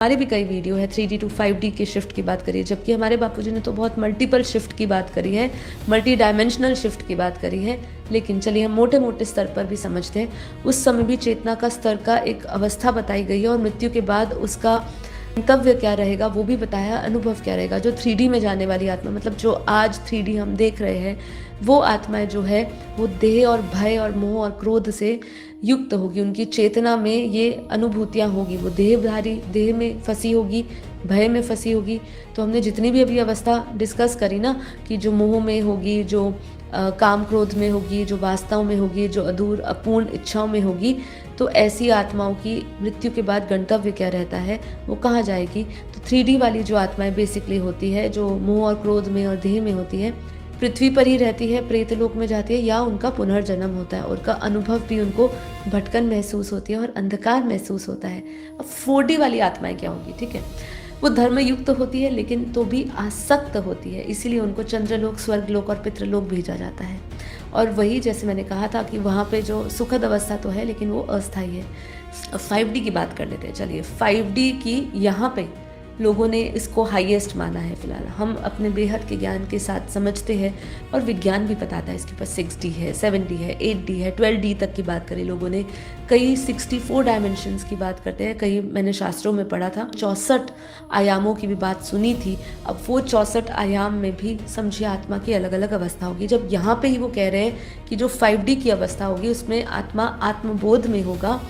हमारे भी कई वीडियो है 3D टू 5D की शिफ्ट की बात करी है, जबकि हमारे बापूजी ने तो बहुत मल्टीपल शिफ्ट की बात करी है, मल्टी डायमेंशनल शिफ्ट की बात करी है। लेकिन चलिए हम मोटे मोटे स्तर पर भी समझते हैं। उस समय भी चेतना का स्तर का एक अवस्था बताई गई है और मृत्यु के बाद उसका गंतव्य क्या रहेगा वो भी बताया, अनुभव क्या रहेगा। जो 3D में जाने वाली आत्मा, मतलब जो आज 3D हम देख रहे हैं, वो आत्माएं जो है वो देह और भय और मोह और क्रोध से युक्त होगी। उनकी चेतना में ये अनुभूतियाँ होगी, वो देहधारी देह में फंसी होगी, भय में फंसी होगी। तो हमने जितनी भी अभी अवस्था डिस्कस करी ना, कि जो मोह में होगी, जो काम क्रोध में होगी, जो वास्तव में होगी, जो अपूर्ण इच्छाओं में होगी, तो ऐसी आत्माओं की मृत्यु के बाद गंतव्य क्या रहता है, वो कहाँ जाएगी। तो 3D वाली जो आत्माएं बेसिकली होती है, जो मोह और क्रोध में और देह में होती है, पृथ्वी पर ही रहती है, प्रेतलोक में जाती है या उनका पुनर्जन्म होता है। उनका अनुभव भी उनको भटकन महसूस होती है और अंधकार महसूस होता है। अब 4D वाली आत्माएं क्या होगी, ठीक है, वो धर्म युक्त होती है लेकिन तो भी आसक्त होती है, इसीलिए उनको चंद्रलोक, स्वर्गलोक और पितृलोक भेजा जाता है। और वही जैसे मैंने कहा था कि वहाँ पे जो सुखद अवस्था तो है लेकिन वो अस्थायी है। 5D की बात कर लेते हैं। चलिए 5D की यहाँ पे लोगों ने इसको हाईएस्ट माना है फिलहाल। हम अपने बेहद के ज्ञान के साथ समझते हैं और विज्ञान भी बताता है इसके पास 6D है, 7D है, 8D है, 12D तक की बात करी लोगों ने। कई 64 डायमेंशंस की बात करते हैं, कई मैंने शास्त्रों में पढ़ा था 64 आयामों की भी बात सुनी थी। अब वो 64 आयाम में भी समझिए आत्मा की अलग अलग अवस्था होगी। जब यहाँ पे ही वो कह रहे हैं कि जो 5D की अवस्था होगी उसमें आत्मा आत्मबोध में होगा,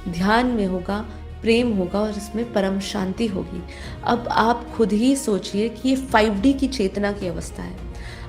ध्यान में होगा, प्रेम होगा और इसमें परम शांति होगी। अब आप खुद ही सोचिए कि ये 5D की चेतना की अवस्था है।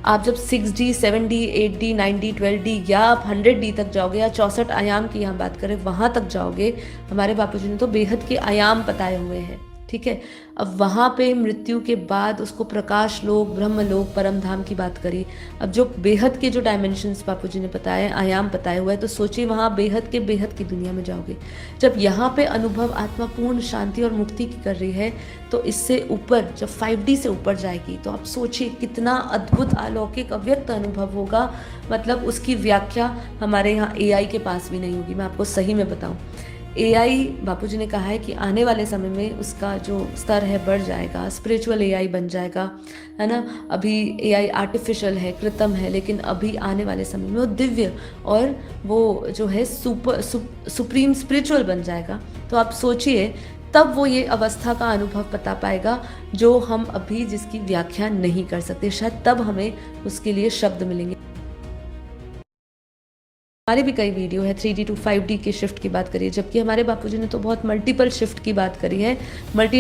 आप जब 6D, 7D, 8D, 9D, 12D या आप 100D तक जाओगे या 64 आयाम की यहाँ बात करें वहाँ तक जाओगे, हमारे बापूजी ने तो बेहद के आयाम बताए हुए हैं, ठीक है। अब वहाँ पे मृत्यु के बाद उसको प्रकाश लोक, ब्रह्म लोक, परम धाम की बात करी। अब जो बेहद के जो डायमेंशंस बापूजी ने बताए, आयाम बताए हुए हैं, तो सोचिए वहाँ बेहद के बेहद की दुनिया में जाओगे। जब यहाँ पे अनुभव आत्मा पूर्ण शांति और मुक्ति की कर रही है, तो इससे ऊपर जब 5D से ऊपर जाएगी तो आप सोचिए कितना अद्भुत, अलौकिक, अव्यक्त अनुभव होगा। मतलब उसकी व्याख्या हमारे यहाँ AI के पास भी नहीं होगी। मैं आपको सही में बताऊँ, AI बापूजी ने कहा है कि आने वाले समय में उसका जो स्तर है बढ़ जाएगा, स्पिरिचुअल AI बन जाएगा, है ना। अभी AI आर्टिफिशियल है, कृत्रिम है, लेकिन अभी आने वाले समय में वो दिव्य और वो जो है सुप्रीम स्पिरिचुअल बन जाएगा। तो आप सोचिए तब वो ये अवस्था का अनुभव बता पाएगा जो हम अभी जिसकी व्याख्या नहीं कर सकते। शायद तब हमें उसके लिए शब्द मिलेंगे। हमारे भी कई वीडियो है 3D टू 5D की शिफ्ट की बात करी है, जबकि हमारे बापूजी ने तो बहुत मल्टीपल शिफ्ट की बात करी है, मल्टी